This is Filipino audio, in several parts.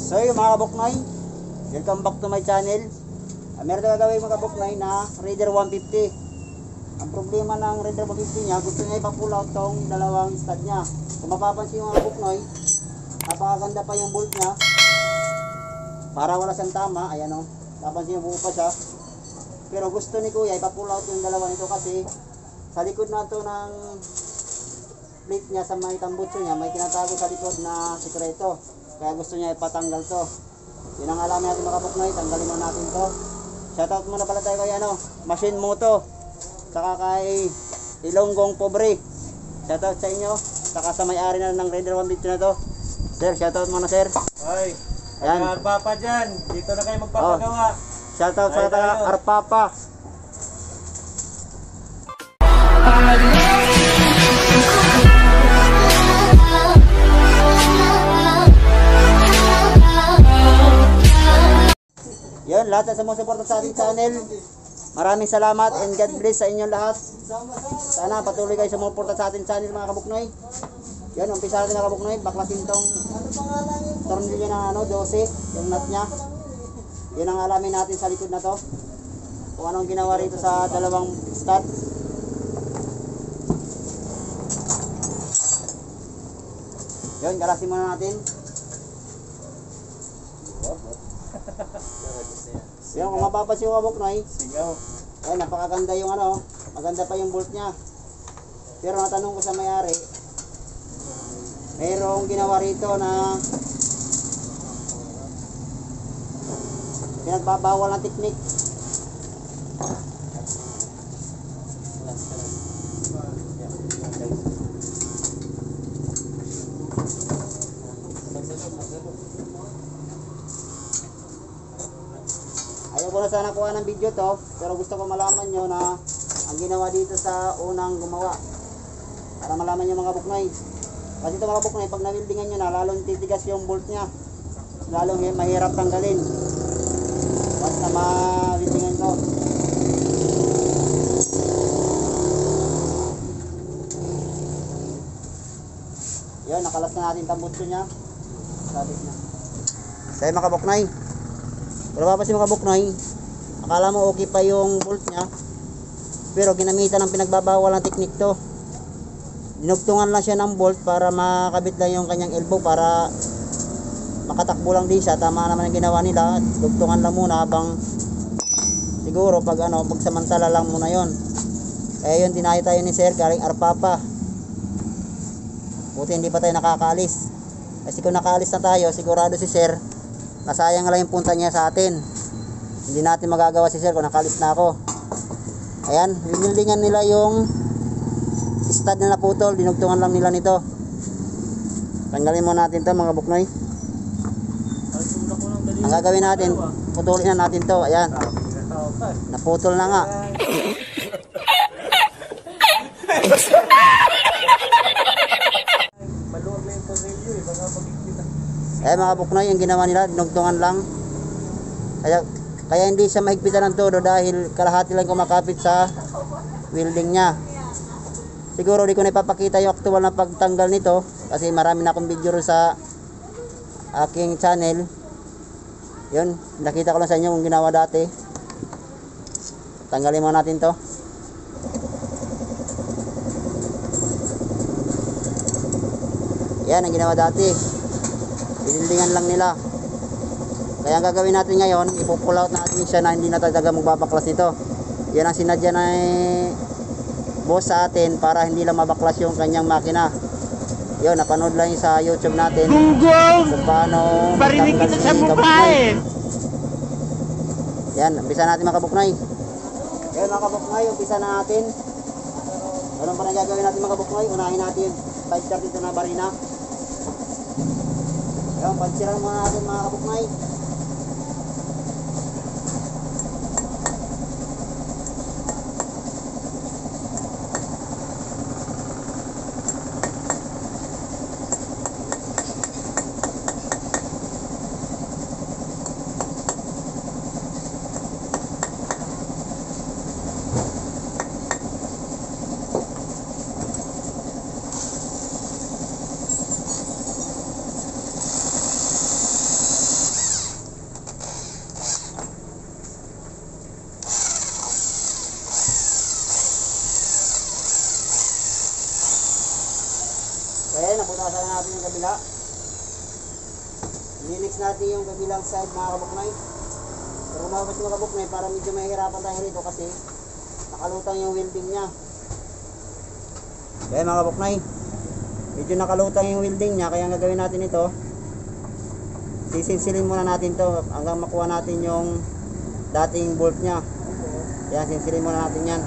So yung mga kabuknoy, welcome back to my channel. Meron na gagawin mga kabuknoy na Raider 150. Ang problema ng Raider 150 niya, gusto niya ipa-pull out tong dalawang stud niya. Kung mapapansin yung mga kabuknoy, napakaganda pa yung bolt niya. Para wala siyang tama, ayan o, napansin yung buo pa siya. Pero gusto ni kuya ipa-pull out yung dalawa nito kasi sa likod na to ng plate niya sa may tambutso niya, may tinatago sa likod na sikreto. Kaya gusto niya ipatanggal to. Yun ang alamin natin mga kabuknoy, tanggalin mo natin to. Shoutout muna pala tayo kay Machine Moto, saka kay Ilonggong Pobre. Shoutout sa inyo, saka sa may-ari na ng Raider 150 na to. Sir, shoutout muna sir. Ay, ayan. Arpapa dyan, dito na kayo magpapagawa. Shoutout sa taga Arpapa. Yun, lahat na sumusuporta sa ating channel, maraming salamat and God bless sa inyong lahat. Sana patuloy kayo sumuporta sa ating channel mga kabuknoy. Yun, umpisa natin mga kabuknoy, baklasin tong tornilyo ng 12, yung nut nya. Yun ang alamin natin sa likod na to, kung anong ginawa rito sa dalawang stud. Yun, galasin muna natin. Yun, kung mapapansin yung kabuknoy, ay napakaganda yung maganda pa yung bolt nya. Pero natanong ko sa may-ari, mayroong ginawa rito na pinagbabawal ng technique. Ayaw ko na sana kuha ng video to, pero gusto ko malaman nyo na ang ginawa dito sa unang gumawa, para malaman nyo mga kabuknoy. Kasi ito mga kabuknoy, pag nawildingan nyo na, lalong titigas yung bolt nya, lalong mahirap tanggalin once na mawildingan to. Yun, nakalas na natin tambutso nya, sabit na. Kaya mga kabuknoy, wala pa si mga kabuknoy, akala mo okay pa yung bolt nya, pero ginamitan ng pinagbabawal ng technique to. Dinugtungan lang siya ng bolt para makabit lang yung kanyang elbow, para makatakbo lang din siya. Tama naman ang ginawa nila, dugtungan lang muna habang siguro pag pagsamantala lang muna yon. Kaya yun, dinayo tayo ni sir galing Arpapa. Buti hindi pa tayo nakakaalis, kasi kung nakaalis na tayo, sigurado si sir nasayang lang yung punta niya sa atin. Hindi natin magagawa si sir kung nakalis na ako. Ayan, binildingan nila yung stud na naputol, dinugtungan lang nila nito. Tanggalin mo natin to mga kabuknoy. Ang gagawin natin, putulin na natin to. Ayan, naputol na nga. Eh mga kabuknoy, yung ginawa nila, dinugtungan lang. Kaya hindi siya mahigpitan ng todo dahil kalahati lang kumakapit sa welding nya. Siguro di ko na ipapakita yung actual na pagtanggal nito kasi marami na akong video sa aking channel. Yun, nakita ko lang sa inyo kung ginawa dati. Tanggalin mo natin to. Yan ang ginawa dati, binildingan lang nila. Kaya ang gagawin natin ngayon, ipo-pull out natin siya na hindi na talaga magbabaklas nito. Yan ang sinadya na boss sa atin para hindi lang mabaklas yung kanyang makina. Yun, napanood lang sa YouTube natin kung paano Barinig kita sa mukha eh. Yan, umpisa natin mga kabuknoy. Yan mga kabuknoy, umpisa na natin. Ganun pa na gagawin natin mga kabuknoy. Unahin natin yung side start dito na barina. Yan, pansiran muna natin mga kabuknoy. kabila. Linix natin yung kabilang side mga kabuknay. Pero kumabas mga kabuknay para medyo mahirapan tayo rito kasi nakalutang yung welding niya. Kaya mga kabuknay, medyo nakalutang yung welding niya, kaya ang gagawin natin ito, sisilsilin muna natin to hanggang makuha natin yung dating bolt niya. Yan, sisilin muna natin yan.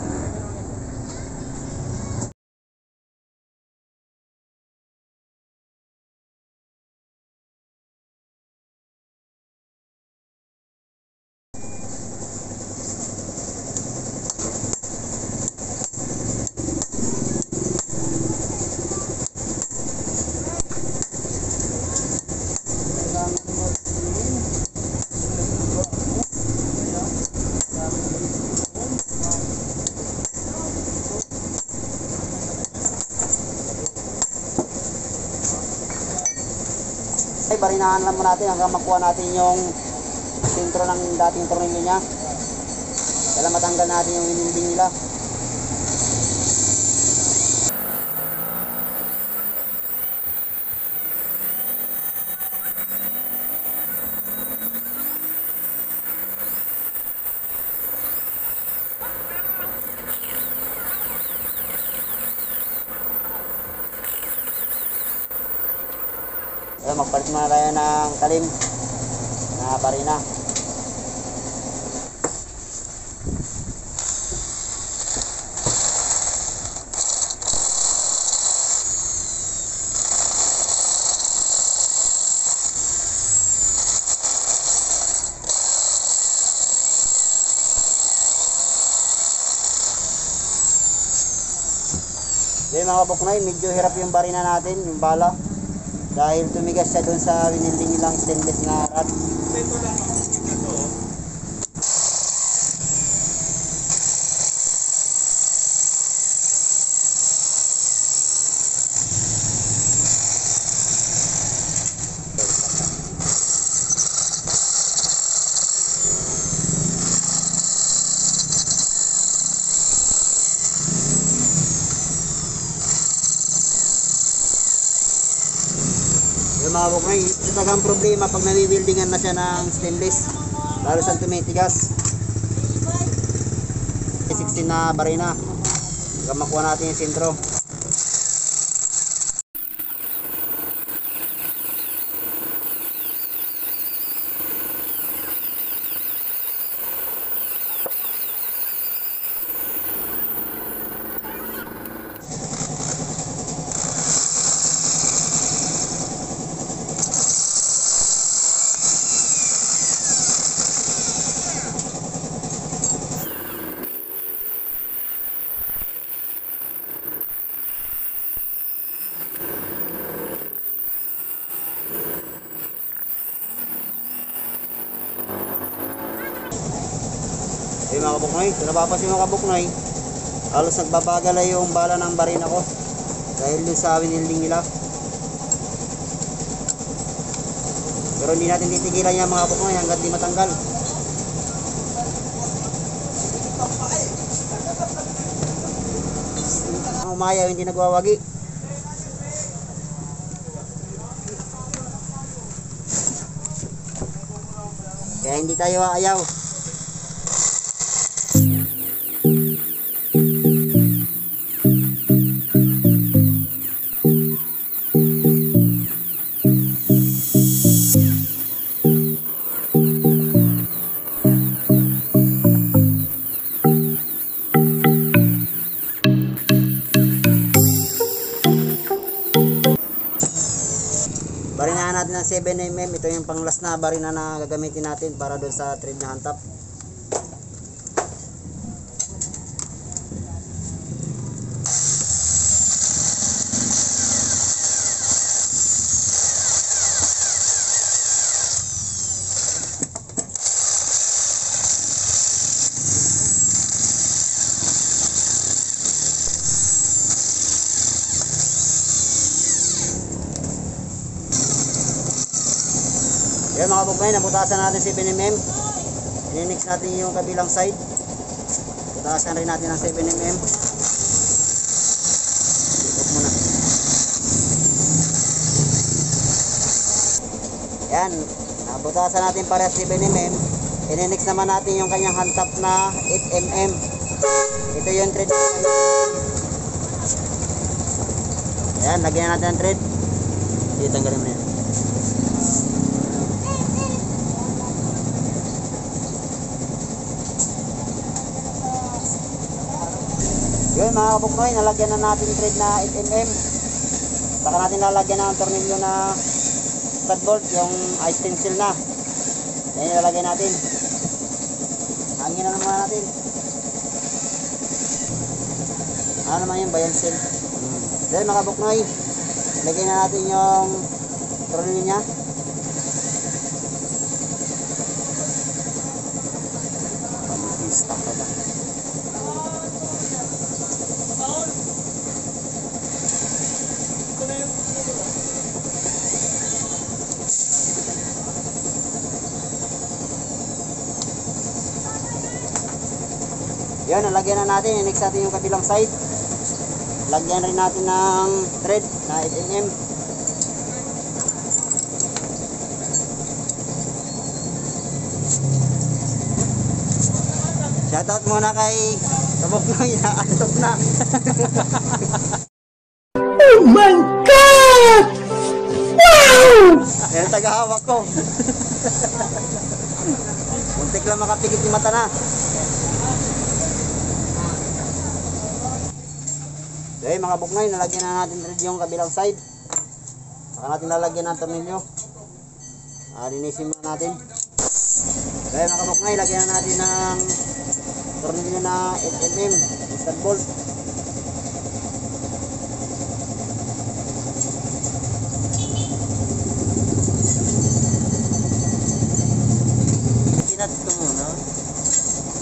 Barinahan lang muna natin hanggang makuha natin yung sentro ng dating tornilyo niya. Kaya matanggal natin yung wininding nila. Kaya magpalit muna tayo ng talim na barina. Okay mga kabuknoy, medyo hirap yung barina natin, yung bala. Dahil tumigas siya doon sa wininding nilang stainless na rod. Ito lang ako. Ito. Yung mga kabuknoy, ito talagang problema pag nawiwildingan na siya ng stainless, lalo sa tumitigas. 16 na barina hanggang makuha natin yung sentro. Eh mga kabuknoy, kung napapansin mga kabuknoy, halos nagbabagal na yung bala ng barina ko dahil dun sa winilding nila. Pero hindi natin titigilan yan mga kabuknoy hanggat di matanggal. Ang umayaw hindi nagwawagi. Kaya hindi tayo aayaw. Barinahan natin ng 7mm. Ito yung pang last na barina na gagamitin natin para doon sa thread na hantap. Yan mga kabuknoy, nabutasan natin 7mm. Ininix natin yung kabilang side. Butasan rin natin ng 7mm. Ikot muna. Yan, nabutasan natin para 7mm. Ininix naman natin yung kanyang hand tap na 8mm. Ito yung thread. Ayan, lagyan natin ang thread. Sige, tanggalin mo yan. Yun mga kabuknoy, nalagyan na natin thread na 8mm. Saka natin lalagyan ng tornilyo na stud bolt, yung ice stencil na. Yan yung lalagyan natin. Hangin na naman natin. Ano naman yung bayan seal. Then mga kabuknoy, lagyan na natin yung tornilyo nya. Pag-i-stock ka ba? Yan, nalagyan na natin. I-next natin yung kabilang side. Lagyan rin natin ng thread na 8mm. Shoutout muna kay Kabuknoy na antok na. Oh my God! Wow! Yan ang tagahawak ko. Muntik lang makapikit yung mata na. Okay mga buknoy, nalagyan na natin thread yung kabilang side. Saka natin lalagyan ng tornilyo. Linisin muna natin. Okay mga buknoy, lagyan na natin ng tornilyo na 8mm stud bolt.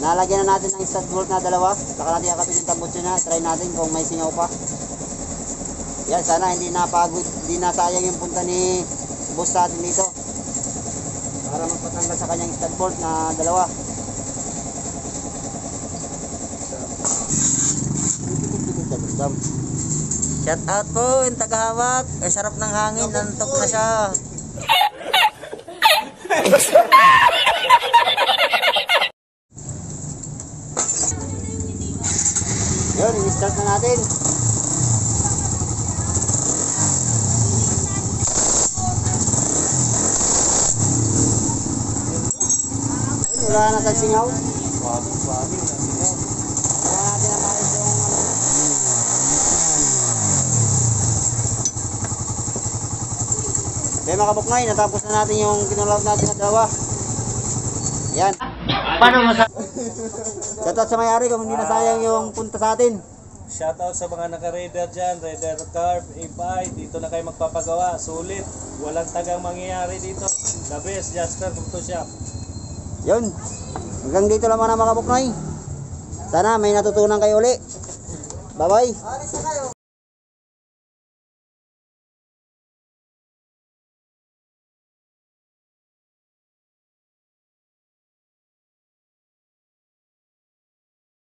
Nalagyan na natin ng stud bolt na dalawa. Saka natin kakapit yung tambutso na. Try natin kung may singaw pa. Yan, sana hindi napagod, hindi nasayang yung punta ni boss natin dito. Para magpatanggal sa kanyang stud bolt na dalawa. Shout out po yung tagahawak. Sarap ng hangin, nantok na siya. Yun, i-start na natin. Wala na tagsingaw. Bago na singaw. Wala natin ang maayos yung Okay mga kabuknoy, natapos na natin yung kinulaw natin na dalawa. Yan. Paano mo sa... Shoutout sa may-ari kung hindi nasayang yung punta sa atin. Shoutout sa mga naka-raider dyan, Raider Carb, A5, dito na kayo magpapagawa, sulit, walang tagang mangyayari dito. The best, Jasper Photoshop. Yun. Hanggang dito lang mga kabuknoy. Sana may natutunan kayo uli. Bye bye.